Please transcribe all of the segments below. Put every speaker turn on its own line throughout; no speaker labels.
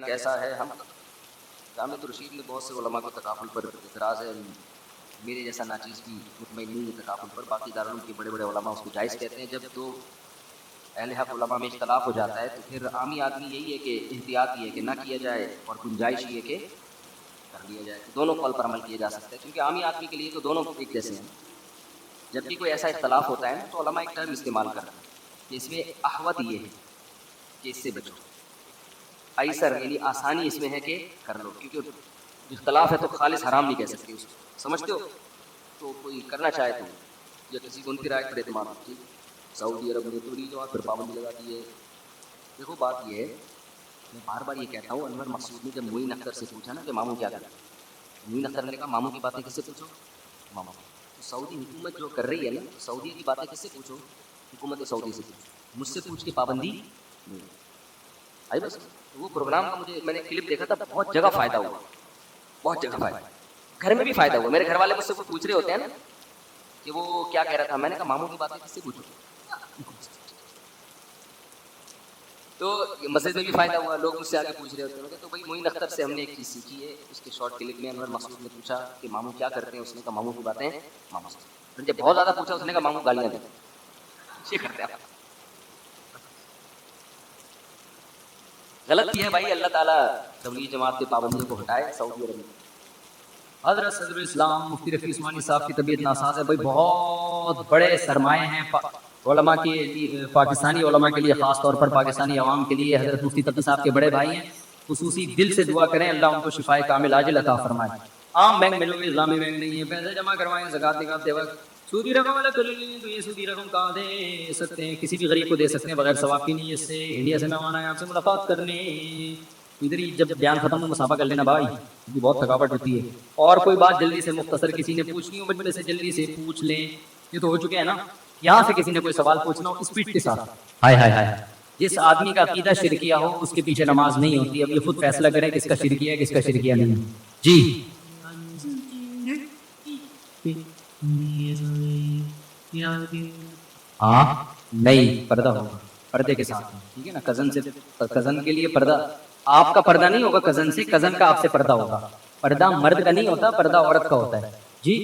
کیسا ہے؟ ہم جامع رشید میں بہت سے علماء کو تکافل پر اعتراض ہے، میرے جیسا ناچیز بھی مطمئن نہیں ہے تکافل پر، باقی دارالعلوم کے بڑے بڑے علماء اس کو جائز کہتے ہیں۔ جب دو اہل حق علماء میں اختلاف ہو جاتا ہے تو پھر عامی آدمی یہی ہے کہ احتیاط یہ ہے کہ نہ کیا جائے، اور گنجائش یہ کہ کر لیا جائے، کہ دونوں قول پر عمل کیا جا سکتا ہے، کیونکہ عامی آدمی کے لیے تو دونوں ایک جیسے ہیں۔ جب بھی کوئی ایسا اختلاف ہوتا ہے نا تو علماء ایک ٹرم استعمال کرتے ہیں کہ اس میں احوط یہ ہے کہ اس سے بچو، ایسر یعنی آسانی اس میں ہے کہ کر لو، کیونکہ اختلاف ہے تو خالص حرام نہیں کہہ سکتے اس کو، سمجھتے ہو؟ تو کوئی کرنا چاہے تو یا کسی کو ان کی رائے پر اعتماد ہوتی، سعودی عرب میں توڑی جو پھر پابندی لگاتی ہے۔ دیکھو بات یہ ہے، میں بار بار یہ کہتا ہوں، انور مسعود نے جب معین اختر سے پوچھا نا کہ ماموں کیا کرتا ہے، معین اختر نے کہا ماموں کی باتیں کس سے پوچھو؟ ماموں۔ تو سعودی حکومت جو کر رہی ہے نا، سعودی کی باتیں کس سے پوچھو؟ حکومت سعودی سے پوچھو، مجھ سے پوچھ کے پابندی نہیں آئی بس۔ وہ پروگرام کا مجھے، میں نے کلپ دیکھا تھا، بہت جگہ فائدہ ہوا، بہت جگہ فائدہ، گھر میں بھی فائدہ ہوا۔ میرے گھر والے مجھ سے وہ پوچھ رہے ہوتے ہیں نا کہ وہ کیا کہہ رہا تھا، میں نے کہا ماموں کی باتیں کس سے پوچھو، تو مسجد میں بھی فائدہ ہوا، لوگ مجھ سے آگے پوچھ رہے ہوتے ہیں۔ تو بھائی معین اختر سے ہم نے ایک چیز سیکھی ہے، اس کے شارٹ کلپ میں انور مسعود نے پوچھا کہ ماموں کیا کرتے ہیں، اس نے کہا ماموں کی باتیں ماموں سے، پھر جب بہت زیادہ پوچھا اس نے کہا ماموں گالیاں دیتے ہیں، یہ کرتے ہیں۔ غلط یہ ہے بھائی، اللہ تعالیٰ تبلیغ جماعت کے پابندیوں کو ہٹائے۔ سعودی عرب میں
حضرت صدر اسلام مفتی رفیع عثمانی صاحب کی طبیعت ناساز ہے بھائی، بہت بڑے سرمایے ہیں علماء کے لیے، پاکستانی علماء کے لیے، خاص طور پر پاکستانی عوام کے لیے۔ حضرت مفتی تقی صاحب کے بڑے بھائی ہیں، خصوصی دل سے دعا کریں اللہ ان کو شفائے کامل عاجل عطا فرمائے۔ عام بینک ملو گے، اسلامی بینک نہیں ہے، پیسے جمع کروائیں، زکات نکالتے وقت سودی رقم والا تو یہ سودی رقم کہاں دے سکتے ہیں، کسی بھی غریب کو دے سکتے ہیں بغیر ثواب کی نیت سے۔ انڈیا سے مہمان آئے آپ سے ملاقات کرنے، ادھر ہی جب بیان ختم ہو مسافہ کر لینا بھائی، یہ بہت تھکاوٹ ہوتی ہے۔ اور کوئی بات جلدی سے مختصر کسی نے پوچھنی ہو مجھ سے جلدی سے پوچھ لیں، یہ تو ہو چکے ہیں نا۔ یہاں سے کسی نے کوئی سوال پوچھنا ہو اسپیڈ کے ساتھ، ہائے ہائے ہائے، جس آدمی کا عقیدہ شرکیہ ہو اس کے پیچھے نماز نہیں ہوتی۔ اب یہ خود فیصلہ کریں کس کا شرکیہ ہے کس کا شرکیہ نہیں ہے۔ جی ہاں نہیں، پردہ ہوگا، پردے کے ساتھ، ٹھیک ہے نا۔ کزن سے، کزن کے لیے پردہ، آپ کا پردہ نہیں ہوگا کزن سے، کزن کا آپ سے پردہ ہوگا۔ پردہ مرد کا نہیں ہوتا، پردہ عورت کا ہوتا ہے۔ جی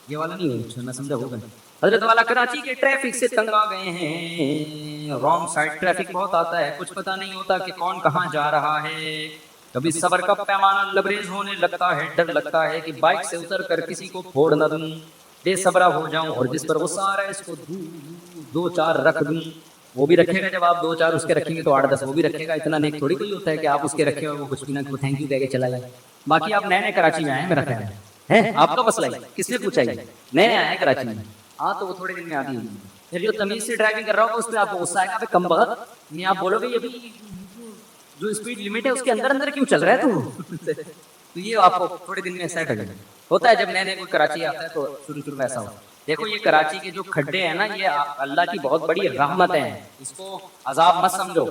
یہ والا نہیں ہوگا، میں سمجھا ہوگا۔ حضرت والا کراچی کے ٹریفک سے تنگ آ گئے ہیں، رانگ سائڈ ٹریفک بہت آتا ہے، کچھ پتہ نہیں ہوتا کہ کون کہاں جا رہا ہے۔ کبھی صبر کا پیمانہ لبریز ہونے لگتا ہے، ڈر لگتا ہے کہ بائک سے اتر کر کسی کو پھوڑ نہ دوں، بے صبرا ہو جاؤں اور جس پر غصہ آ رہا ہے اس کو دو چار رکھ دوں۔ وہ بھی رکھے گا، جب آپ دو چار اس کے رکھیں گے تو 8-10 وہ بھی رکھے گا۔ اتنا نیک تھوڑی کوئی ہوتا ہے کہ آپ اس کے رکھے اور وہ کچھ بھی نہ کو تھینک یو کہہ کے چلا جائے۔ باقی آپ نئے نئے کراچی میں آئے ہیں میرا خیال ہے، آپ کا مسئلہ ہے، کس نے پوچھا یہ نئے آئے ہیں کراچی میں؟ ہاں تو وہ تھوڑے دن میں آتی ہے۔ پھر جو تمیز سے ڈرائیونگ کر رہا ہوگا اس پہ آپ کو غصہ آئے گا، کم بخت نہیں، آپ بولو گے یہ بھی جو اسپیڈ لمٹ ہے اس کے اندر اندر کیوں چل رہا ہے تو یہ آپ کو تھوڑے دن میں سیٹ ہو جائے گا۔ ہوتا ہے جب نئے نئے کوئی کراچی آتا ہے تو شروع میں ایسا ہوتا ہے۔ دیکھو یہ کراچی کے جو کھڈے ہیں نا، یہ اللہ کی بہت بڑی رحمت ہیں، اس کو عذاب مت سمجھو،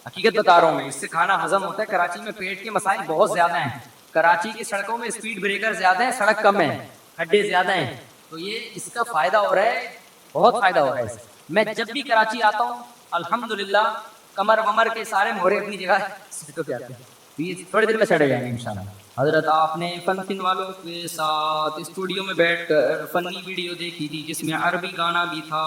حقیقت بتا رہا ہوں میں، اس سے کھانا ہضم ہوتا ہے۔ کراچی میں پیٹ کے مسائل بہت زیادہ ہیں، کراچی کی سڑکوں میں اسپیڈ بریکر زیادہ ہیں، سڑک کم ہے، کھڈے زیادہ ہیں، تو یہ اس کا فائدہ ہو رہا ہے، بہت فائدہ ہو رہا ہے اس سے۔ میں جب بھی کراچی آتا ہوں الحمدللہ کمر ومر کے سارے مہرے اپنی جگہ سیٹوں پہ آتے ہیں، تھوڑے دن میں سڑ جائیں گے انشاءاللہ۔ حضرت آپ نے فن والوں کے ساتھ اسٹوڈیو میں بیٹھ کر فنی ویڈیو دیکھی تھی جس میں عربی گانا بھی تھا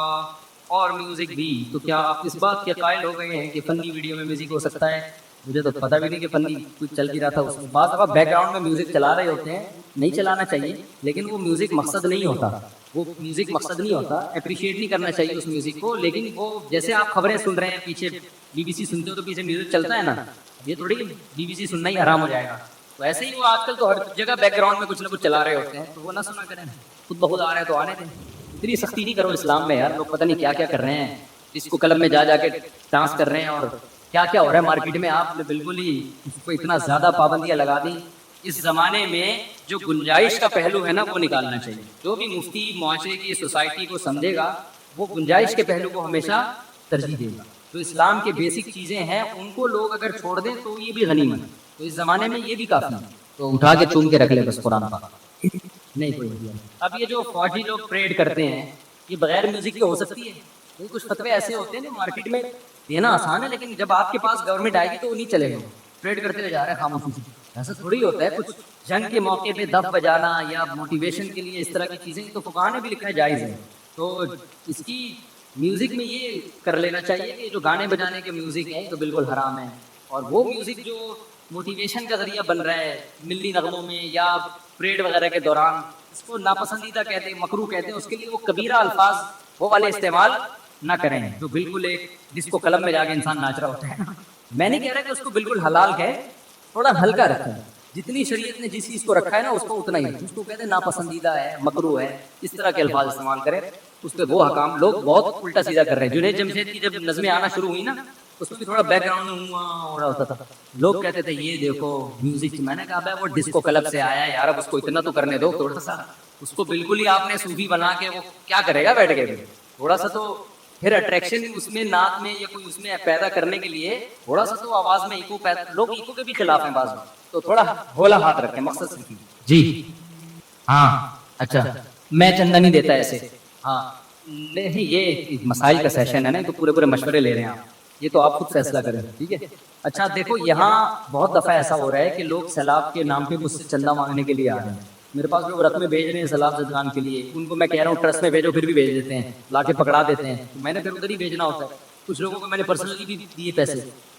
اور میوزک بھی، تو کیا آپ اس بات کے قائل ہو گئے ہیں کہ فنی ویڈیو میں میوزک ہو سکتا ہے؟ مجھے تو پتہ بھی نہیں کہ فنی کچھ چل بھی رہا تھا اس میں۔ بعض دفعہ بیک گراؤنڈ میں میوزک چلا رہے ہوتے ہیں، نہیں چلانا چاہیے، لیکن وہ میوزک مقصد نہیں ہوتا، وہ میوزک مقصد نہیں ہوتا، اپریشیٹ نہیں کرنا چاہیے اس میوزک کو۔ لیکن وہ جیسے آپ خبریں سن رہے ہیں پیچھے BBC سنتے ہو تو پیچھے میوزک چلتا ہے نا، یہ تھوڑی BBC سننا ہی حرام ہو جائے گا، تو ایسے ہی وہ آج کل تو ہر جگہ بیک گراؤنڈ میں کچھ نہ کچھ چلا رہے ہوتے ہیں، تو وہ نہ سنا کریں، خود بخود آ رہے ہیں تو آنے دیں۔ اتنی سختی نہیں کرو اسلام میں یار، لوگ پتہ نہیں کیا کیا کر رہے ہیں، اس کو کلب میں جا کے ڈانس کر رہے ہیں اور کیا کیا ہو رہا ہے مارکیٹ میں۔ آپ نے بالکل ہی اس کو اتنا زیادہ پابندیاں لگا دی۔ اس زمانے میں جو گنجائش کا پہلو ہے نا وہ نکالنا چاہیے۔ جو بھی مفتی معاشرے کی سوسائٹی کو سمجھے گا وہ گنجائش کے پہلو کو ہمیشہ ترجیح دے گا۔ تو اسلام کے بیسک چیزیں ہیں ان کو لوگ اگر چھوڑ دیں تو یہ بھی غنیمت ہے، تو اس زمانے میں یہ بھی کافی ہے، تو اٹھا کے چوم کے رکھ لے بس قرآن پاک نہیں کوئی نہیں۔ اب یہ جو فوجی لوگ پریڈ کرتے ہیں یہ بغیر میوزک کے ہو سکتی ہے؟ کچھ فتوے ایسے ہوتے ہیں نا مارکیٹ میں دینا آسان ہے، لیکن جب آپ کے پاس گورنمنٹ آئے گی تو وہ نہیں چلے گا، پریڈ کرتے ہوئے جا رہے ہیں خاموشی سے. ایسا تھوڑی ہوتا ہے. کچھ جنگ کے موقع پہ دف بجانا یا موٹیویشن کے لیے اس طرح کی چیزیں تو فقہاء نے بھی لکھا ہے جائز ہے. تو اس کی میوزک میں یہ کر لینا چاہیے کہ جو گانے بجانے کے میوزک ہیں تو بالکل حرام ہے. اور وہ میوزک جو موٹیویشن کا ذریعہ بن رہا ہے ملی نغموں میں یا پریڈ وغیرہ کے دوران, اس کو ناپسندیدہ کہتے ہیں, مکروہ کہتے ہیں. اس کے لیے وہ کبیرہ الفاظ وہ والے استعمال نہ کریں جو بالکل ایک جس کو کلب میں جا کے انسان ناچ رہا ہوتا ہے. میں نہیں کہہ رہا کہ اس کو بالکل حلال کہے, تھوڑا ہلکا رکھیں. جتنی شریعت نے جس چیز کو رکھا ہے نا اس کو اتنا ہی. اس کو کہتے ہیں ناپسندیدہ ہے, مکروہ ہے, اس طرح کے الفاظ استعمال کریں. اس پہ وہ حکام لوگ بہت الٹا سیدھا کر رہے ہیں. جنید جمشید کی جب نظمیں آنا شروع ہوئی نا اس میں بھی تھوڑا بیک گراؤنڈ میں ہوا ہوتا تھا. لوگ کہتے تھے یہ دیکھو میوزک. میں نے کہا بھائی وہ ڈسکو کلب سے آیا ہے یار, اب اس کو اتنا تو کرنے دو تھوڑا سا. اس کو بالکل ہی آپ نے صوفی بنا کے وہ کیا کرے گا بیٹھ کے. تھوڑا سا تو پھر اٹریکشن اس میں نعت میں یا کوئی اس میں پیدا کرنے کے لیے تھوڑا سا تو آواز میں ایکو پیدا. لوگ ایکو کے بھی خلاف ہیں بعض, تو تھوڑا ہولا ہاتھ رکھیں مقصد سے. جی ہاں اچھا میں چندہ نہیں دیتا ایسے. ہاں نہیں یہ مسائل کا سیشن ہے نا, تو پورے مشورے لے رہے ہیں آپ, یہ تو آپ خود فیصلہ کریں. ٹھیک ہے. اچھا دیکھو یہاں بہت دفعہ ایسا ہو رہا ہے کہ لوگ سیلاب کے نام پہ مجھ سے چندہ مانگنے کے لیے آ رہے ہیں. میرے پاس لوگ رقمیں بھیج رہے ہیں سیلاب زدگان کے لیے. ان کو میں کہہ رہا ہوں ٹرسٹ میں بھیجو, پھر بھی بھیج دیتے ہیں, لا کے پکڑا دیتے ہیں. میں نے پھر ادھر ہی بھیجنا ہوتا ہے. کچھ لوگوں کو میں نے پرسنلی بھی دیے پیسے,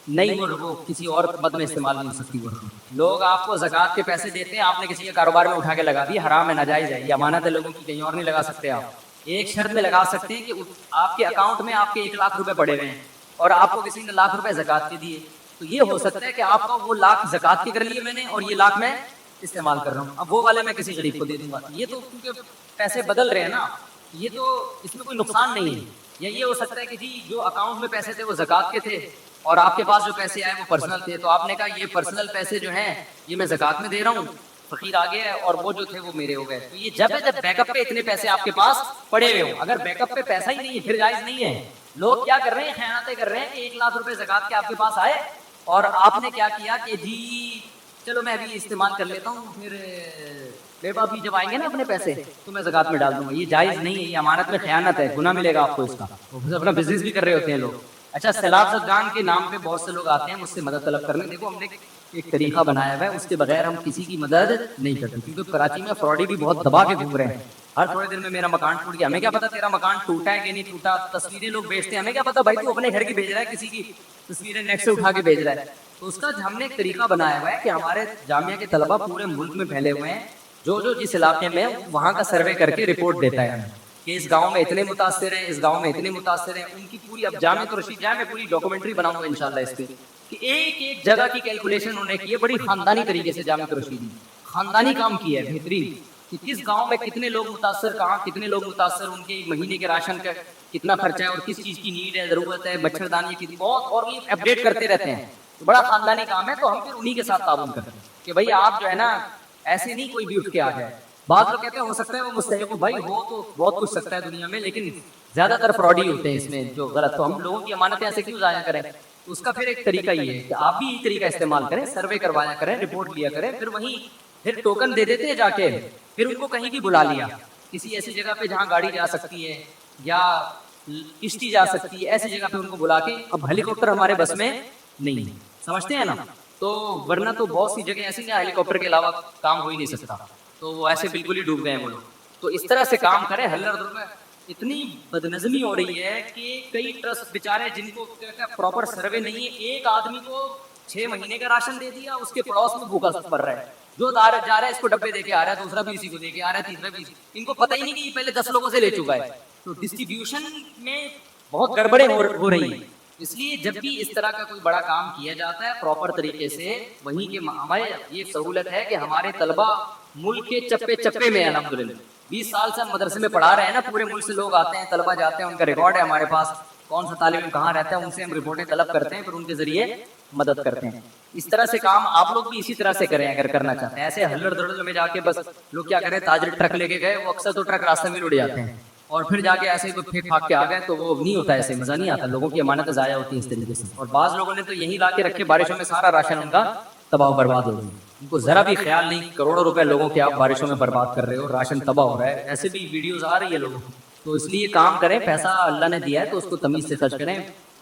نہیں وہ کسی اور مد میں استعمال نہیں ہو سکتی. وہ لوگ آپ کو زکوٰۃ کے پیسے دیتے ہیں, آپ نے کسی کے کاروبار میں اٹھا کے لگا دی, حرام ہے, ناجائز ہے. یہ امانت ہے لوگوں کی, کہیں اور نہیں لگا سکتے آپ. ایک شرط میں لگا سکتے ہیں کہ آپ کے اکاؤنٹ میں آپ کے 1 لاکھ روپے پڑے ہوئے ہیں اور آپ کو کسی نے 1 لاکھ روپے زکوٰۃ کے دیے, تو یہ ہو سکتا ہے کہ آپ کا وہ لاکھ زکوٰۃ کے کر لیے میں نے اور یہ لاکھ میں استعمال کر رہا ہوں. اب وہ والے میں کسی غریب کو دے دوں گا. یہ تو کیونکہ پیسے بدل رہے ہیں نا, یہ تو اس میں کوئی نقصان نہیں ہے. یا یہ ہو سکتا ہے کہ جی جو اکاؤنٹ میں پیسے تھے وہ زکوٰۃ کے تھے اور آپ کے پاس جو پیسے آئے وہ پرسنل تھے, تو آپ نے کہا یہ پرسنل پیسے جو ہیں یہ میں زکوٰۃ میں دے رہا ہوں, فقیر آ گیا ہے, اور وہ جو تھے وہ میرے ہو گئے. تو یہ جب بیک اپ پہ اتنے پیسے آپ کے پاس پڑے ہوئے ہوں, اگر بیک اپ پہ پیسہ ہی نہیں ہے پھر جائز نہیں ہے. لوگ کیا کر رہے ہیں, خیانتیں کر رہے ہیں کہ 1 لاکھ روپے زکوٰۃ کے آپ کے پاس آئے اور آپ نے کیا کیا کہ جی چلو میں ابھی استعمال کر لیتا ہوں, پھر بیوہ بھی جب آئیں گے نا اپنے پیسے تو میں زکوٰۃ میں ڈال دوں گا. یہ جائز نہیں ہے, یہ امانت میں خیانت ہے, گناہ ملے گا آپ کو اس کا. اپنا بزنس بھی کر رہے ہوتے ہیں لوگ. اچھا سیلاب زدگان کے نام پہ بہت سے لوگ آتے ہیں مجھ سے مدد طلب کرنے. دیکھو ہم نے ایک طریقہ بنایا ہوا ہے, اس کے بغیر ہم کسی کی مدد نہیں کرتے, کیونکہ کراچی میں فراڈی بھی بہت دبا کے گھوم رہے ہیں. ہر تھوڑے دن میں میرا مکان ٹوٹ گیا, ہمیں کیا پتا تیرا مکان ٹوٹا ہے کہ نہیں ٹوٹا. تصویریں لوگ بھیجتے ہیں, ہمیں کیا پتا بھائی تو اپنے گھر کی بھیج رہا ہے, کسی کی تصویریں نیٹ سے اٹھا کے بھیج رہا ہے. تو اس کا ہم نے ایک طریقہ بنایا ہوا ہے کہ ہمارے جامعہ کے طلبہ پورے ملک میں پھیلے ہوئے ہیں, جو جس علاقے میں وہاں کا سروے کر کے رپورٹ دیتا ہے کہ اس گاؤں میں اتنے متاثر ہیں, اس گاؤں میں اتنے متاثر ہیں. ان کی پوری, اب جامع رشید جائے میں پوری ڈاکومنٹری بناؤں گا انشاءاللہ اس پہ, کہ ایک ایک جگہ کی کیلکولیشن انہوں نے کی ہے بڑی خاندانی طریقے سے. جامع رشید نے خاندانی کام کیا ہے بہترین, کہ کس گاؤں میں کتنے لوگ متاثر, کہاں کتنے لوگ متاثر, ان کے مہینے کے راشن کا کتنا خرچہ ہے اور کس چیز کی نیڈ ہے, ضرورت ہے, مچھردانی کی بہت, اور یہ اپڈیٹ کرتے رہتے ہیں. بڑا خاندانی کام ہے. تو ہم پھر انہی کے ساتھ تعاون کرتے ہیں کہ بھائی آپ جو ہے نا ایسے نہیں کوئی بھی اٹھ کے آ جائے. بعض لوگ کہتے ہیں ہو سکتا ہے وہ مستحق ہو, بھائی ہو تو بہت کچھ سکتا ہے دنیا میں, لیکن زیادہ تر فراڈی ہوتے ہیں اس میں جو غلط. تو ہم لوگوں کی امانتیں ایسے کیوں ضائع کریں. اس کا پھر ایک طریقہ یہ ہے کہ آپ بھی یہ طریقہ استعمال کریں, سروے کروایا کریں, رپورٹ لیا کریں, پھر وہیں پھر ٹوکن دے دیتے ہیں جا کے, پھر ان کو کہیں بھی بلا لیا کسی ایسی جگہ پہ جہاں گاڑی جا سکتی ہے یا کشتی جا سکتی ہے, ایسی جگہ پہ ان کو بلا کے. اب ہیلی کاپٹر ہمارے بس میں نہیں, سمجھتے ہیں نا, تو ورنہ تو بہت سی جگہ ایسی ہیں ہیلی کاپٹر کے علاوہ کام ہو ہی نہیں سکتا, تو وہ ایسے بالکل ہی ڈوب گئے ہیں وہ لوگ. تو اس طرح سے کام کریں. ہلر در میں اتنی بدنظمی ہو رہی ہے کہ کئی ٹرسٹ بیچارے جن کو پراپر سروے نہیں ہے, ایک آدمی کو 6 مہینے کا راشن دے دیا, اس کے پڑوس میں بھوکا مر رہا ہے, جو جا رہا ہے اس کو ڈبے دے کے آ رہا ہے, دوسرا بھی اسی کو دے کے آ رہا ہے, تیسرا بھی. ان کو پتہ ہی نہیں کہ یہ پہلے 10 لوگوں سے لے چکا ہے. تو ڈسٹریبیوشن میں بہت گڑبڑیں ہو رہی ہیں. اس لیے جب بھی اس طرح کا کوئی بڑا کام کیا جاتا ہے پراپر طریقے سے, وہیں کے ہمیں یہ سہولت ہے کہ ہمارے طلبہ ملک کے چپے چپے میں, الحمدللہ 20 سال سے ہم مدرسے میں پڑھا رہے ہیں نا, پورے ملک سے لوگ آتے ہیں, طلبہ جاتے ہیں, ان کا ریکارڈ ہے ہمارے پاس, کون سا طالب علم کہاں رہتا ہے, ان سے ہم رپورٹیں طلب کرتے ہیں, پھر ان کے ذریعے مدد کرتے ہیں. اس طرح سے کام آپ لوگ بھی اسی طرح سے کریں اگر کرنا چاہتے ہیں. ایسے ہلڑ دھڑ میں جا کے بس لوگ کیا کریں, تاجر ٹرک لے کے گئے, وہ اکثر تو ٹرک راستے میں اڑ جاتے ہیں اور پھر جا کے ایسے ہی پھینک پھاک کے آ گئے, تو وہ نہیں ہوتا, ایسے مزہ نہیں آتا, لوگوں کی امانتیں ضائع ہوتی ہیں اس طریقے سے. اور بعض لوگوں نے تو یہی لا کے رکھے, بارشوں میں سارا راشن ان کا تباہ و برباد ہو گیا. ان کو ذرا بھی خیال نہیں, کروڑوں روپے لوگوں کے آپ بارشوں میں برباد کر رہے ہو, راشن تباہ ہو رہا ہے. ایسے بھی ویڈیوز آ رہی ہے لوگوں. تو اس لیے کام کریں, پیسہ اللہ نے دیا ہے تو اس کو تمیز سے خرچ کریں.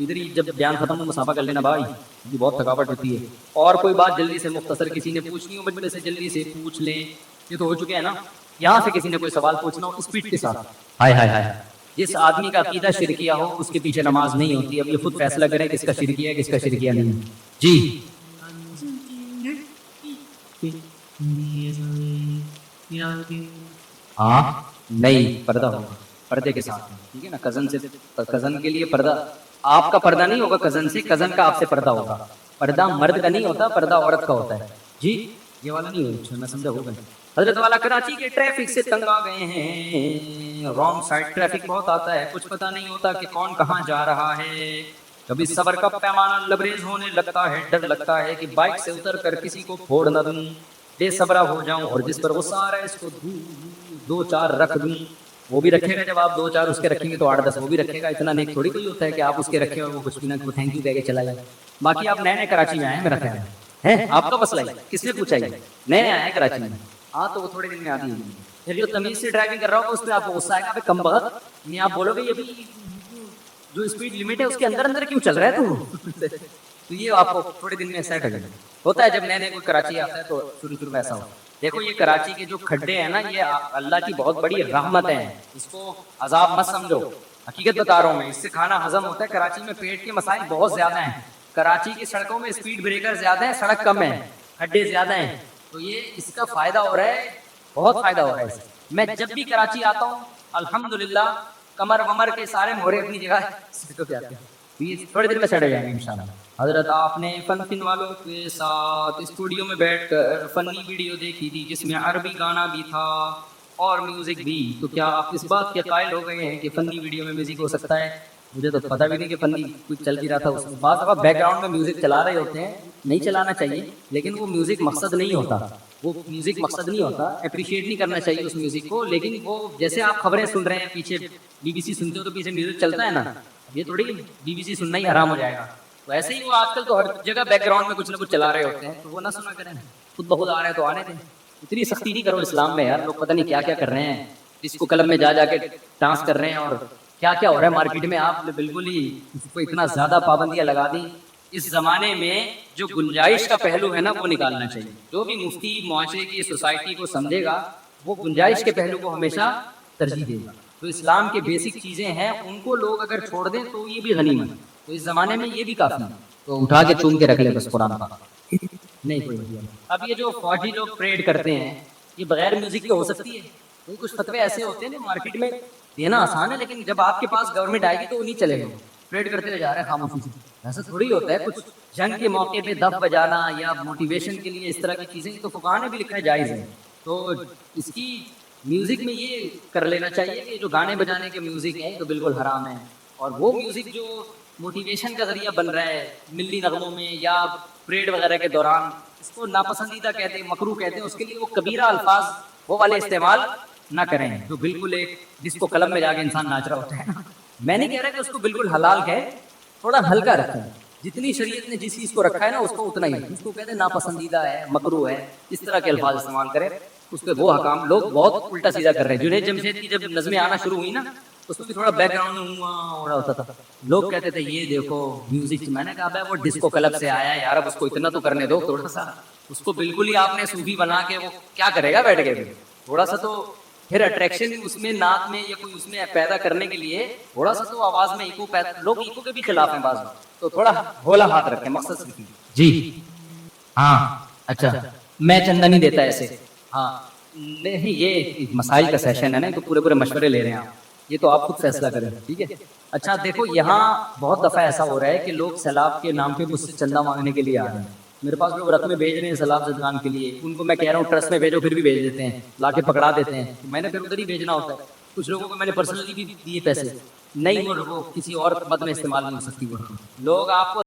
ادھر ہی جب بیان ختم ہو مسافہ کر لینا بھائی، ابھی بہت تھکاوٹ ہوتی ہے. اور کوئی بات جلدی سے مختصر کسی نے پوچھنی ہو مجھ سے جلدی سے پوچھ لیں. یہ تو ہو چکے ہیں نا. یہاں سے کسی نے کوئی سوال پوچھنا ہو اسپیڈ کے ساتھ. ہائے ہائے ہائے، جس آدمی کا عقیدہ شرکیہ ہو اس کے پیچھے نماز نہیں ہوتی. اب یہ خود فیصلہ کریں کس کا شرکیہ ہے کس کا شرکیہ نہیں ہے. جی ہاں نہیں، پردہ ہوگا پردے کے ساتھ، ٹھیک ہے نا. کزن سے کزن کے لیے پردہ، آپ کا پردہ نہیں ہوگا کزن سے، کزن کا آپ سے پردہ ہوگا. پردہ مرد کا نہیں ہوتا، پردہ عورت کا ہوتا ہے. جی یہ والا نہیں ہوگا، میں سمجھا ہوگا. حضرت والا کراچی کے ٹریفک سے تنگ آ گئے ہیں. رانگ سائڈ ٹریفک بہت آتا ہے، کچھ پتہ نہیں ہوتا کہ کون کہاں جا رہا ہے. کبھی صبر کا پیمانہ لبریز ہونے لگتا ہے، ڈر لگتا ہے کہ بائک سے اتر کر کسی کو پھوڑ نہ دوں، بے صبرا ہو جاؤں اور جس پر غصہ آ رہا ہے اس کو دو چار رکھ دوں. وہ بھی رکھے گا، جب آپ 2-4 اس کے رکھیں گے تو 8-10 وہ بھی رکھے گا. اتنا نیک تھوڑی کوئی ہوتا ہے کہ آپ اس کے رکھے اور وہ کچھ بھی نہ وہ تھینک یو کہہ کے چلا جائے. باقی آپ نئے نئے کراچی میں آئے ہیں، میرا خیال ہے آپ کا مسئلہ ہے. کس نے پوچھا یہ نئے آئے ہیں کراچی میں؟ ہاں تو وہ تھوڑے دن میں آتی ہے. پھر جو تمیز سے ڈرائیونگ کر رہا ہوگا اس پہ آپ کو غصہ آئے گا. کم بخت نہیں، آپ بولو گے یہ بھی جو اسپیڈ لمٹ ہے اس کے اندر اندر کیوں چل رہا ہے تو یہ آپ کو تھوڑے دن میں سیٹ ہو جائے گا. ہوتا ہے جب نئے نئے کوئی کراچی آتا ہے تو شروع میں ایسا ہوتا ہے. دیکھو یہ کراچی کے جو کھڈے ہیں نا، یہ اللہ کی بہت بڑی رحمت ہے. اس کو عذاب مت سمجھو، حقیقت بتا رہا ہوں میں. اس سے کھانا ہضم ہوتا ہے. کراچی میں پیٹ کے مسائل بہت زیادہ ہیں. کراچی کی سڑکوں میں اسپیڈ بریکر زیادہ ہیں، سڑک کم ہے، کھڈے زیادہ ہیں. تو یہ اس کا فائدہ ہو رہا ہے، بہت فائدہ ہو رہا ہے اس سے. میں جب بھی کراچی آتا ہوں الحمدللہ کمر ومر کے سارے مورے اپنی جگہ سیٹوں پہ آتے ہیں. تھوڑی دیر میں سیٹ ہو جائیں گے انشاءاللہ. حضرت آپ نے فن والوں کے ساتھ اسٹوڈیو میں بیٹھ کر فنی ویڈیو دیکھی تھی جس میں عربی گانا بھی تھا اور میوزک بھی. تو کیا آپ اس بات کے قائل ہو گئے ہیں کہ فنی ویڈیو میں میوزک ہو سکتا ہے؟ مجھے تو پتہ بھی نہیں کہ فنی کچھ چل بھی رہا تھا اس میں. بعض دفعہ بیک گراؤنڈ میں میوزک چلا رہے ہوتے ہیں، نہیں چلانا چاہیے، لیکن وہ میوزک مقصد نہیں ہوتا. وہ میوزک مقصد نہیں ہوتا، اپریشیٹ نہیں کرنا چاہیے اس میوزک کو. لیکن وہ جیسے آپ خبریں سن رہے ہیں پیچھے BBC سنتے ہو تو پیچھے میوزک چلتا ہے نا، یہ تھوڑی BBC سننا ہی حرام ہو جائے گا. تو ایسے ہی وہ آج کل تو ہر جگہ بیک گراؤنڈ میں کچھ نہ کچھ چلا رہے ہوتے ہیں، تو وہ نہ سنا کریں. خود بخود آ رہے ہیں تو آنے دیں. اتنی سختی نہیں کرو اسلام میں یار. لوگ پتہ نہیں کیا کیا کر رہے ہیں، جس کو کلب میں جا کے ڈانس کر رہے ہیں اور کیا کیا ہو رہا ہے مارکیٹ میں. آپ نے بالکل ہی اس کو اتنا زیادہ پابندیاں لگا دی. اس زمانے میں جو گنجائش کا پہلو ہے نا وہ نکالنا چاہیے. جو بھی مفتی معاشرے کی سوسائٹی کو سمجھے گا وہ گنجائش کے پہلو کو ہمیشہ ترجیح دے گا. تو اسلام کے بیسک چیزیں ہیں ان کو لوگ اگر چھوڑ دیں تو یہ بھی غنیمت ہے. تو اس زمانے میں یہ بھی کافی ہے. تو اٹھا کے چوم کے رکھ لے بس قرآن کا. نہیں کوئی نہیں. اب یہ جو فوجی لوگ پریڈ کرتے ہیں یہ بغیر میوزک کے ہو سکتی ہے؟ کچھ فتوے ایسے ہوتے ہیں مارکیٹ میں دینا آسان ہے، لیکن جب آپ کے پاس گورنمنٹ آئے گی تو وہ نہیں چلے گا. پریڈ کرتے ہوئے جا رہے ہیں خاموشی سے. ایسا تھوڑی ہوتا ہے. کچھ جنگ کے موقع پہ دف بجانا یا موٹیویشن کے لیے اس طرح کی چیزیں تو فقہاء نے بھی لکھا ہے جائز ہے. تو اس کی میوزک میں یہ کر لینا چاہیے کہ جو گانے بجانے کے میوزک ہیں تو بالکل حرام ہے. اور وہ میوزک جو موٹیویشن کا ذریعہ بن رہا ہے ملی نغموں میں یا پریڈ وغیرہ کے دوران، اس کو ناپسندیدہ کہتے ہیں، مکروہ کہتے ہیں. اس کے لیے وہ کبیرہ الفاظ وہ والے استعمال نہ کریں جو بالکل ایک جس کو کلب میں جا کے انسان ناچ رہا ہوتا ہے. میں نہیں کہہ رہا کہ اس کو بالکل حلال کہے، تھوڑا ہلکا رکھیں. جتنی شریعت نے جس چیز کو رکھا ہے نا اس کو اتنا ہی. اس کو کہتے ہیں ناپسندیدہ ہے، مکروہ ہے، اس طرح کے الفاظ استعمال کریں. اس پہ وہ حکام لوگ بہت الٹا سیدھا کر رہے ہیں. جنید جمشید کی جب نظمیں آنا شروع ہوئی نا اس میں تھوڑا بیک گراؤنڈ میں ہو رہا ہوتا تھا. لوگ کہتے تھے یہ دیکھو میوزک. میں نے کہا وہ ڈسکو کلب سے آیا ہے یار، اب اس کو اتنا تو کرنے دو تھوڑا سا. اس کو بالکل ہی آپ نے صوفی بنا کے وہ کیا کرے گا بیٹھ کے. تھوڑا سا تو پھر اٹریکشن اس میں نعت میں یا کوئی اس میں پیدا کرنے کے لیے تھوڑا سا تو آواز میں ایکو پیدا. لوگ ایکو کے بھی خلاف ہیں بعض، تو تھوڑا بھولا ہاتھ رکھیں مقصد سے. جی ہاں اچھا میں چندہ نہیں دیتا ایسے. ہاں نہیں یہ مسائل کا سیشن ہے نا تو پورے مشورے لے رہے ہیں آپ. یہ تو آپ خود فیصلہ کریں ٹھیک ہے. اچھا دیکھو یہاں بہت دفعہ ایسا ہو رہا ہے کہ لوگ سیلاب کے نام پہ مجھ سے چندہ مانگنے کے لیے آ رہے ہیں. میرے پاس لوگ رقمیں بھیج رہے ہیں سیلاب زدگان کے لیے. ان کو میں کہہ رہا ہوں ٹرسٹ میں بھیجو، پھر بھی بھیج دیتے ہیں، لا کے پکڑا دیتے ہیں. میں نے پھر ادھر ہی بھیجنا ہوتا ہے. کچھ لوگوں کو میں نے پرسنلی بھی دیے پیسے. نہیں وہ کسی اور مد میں استعمال نہیں ہو سکتی. وہ لوگ آپ کو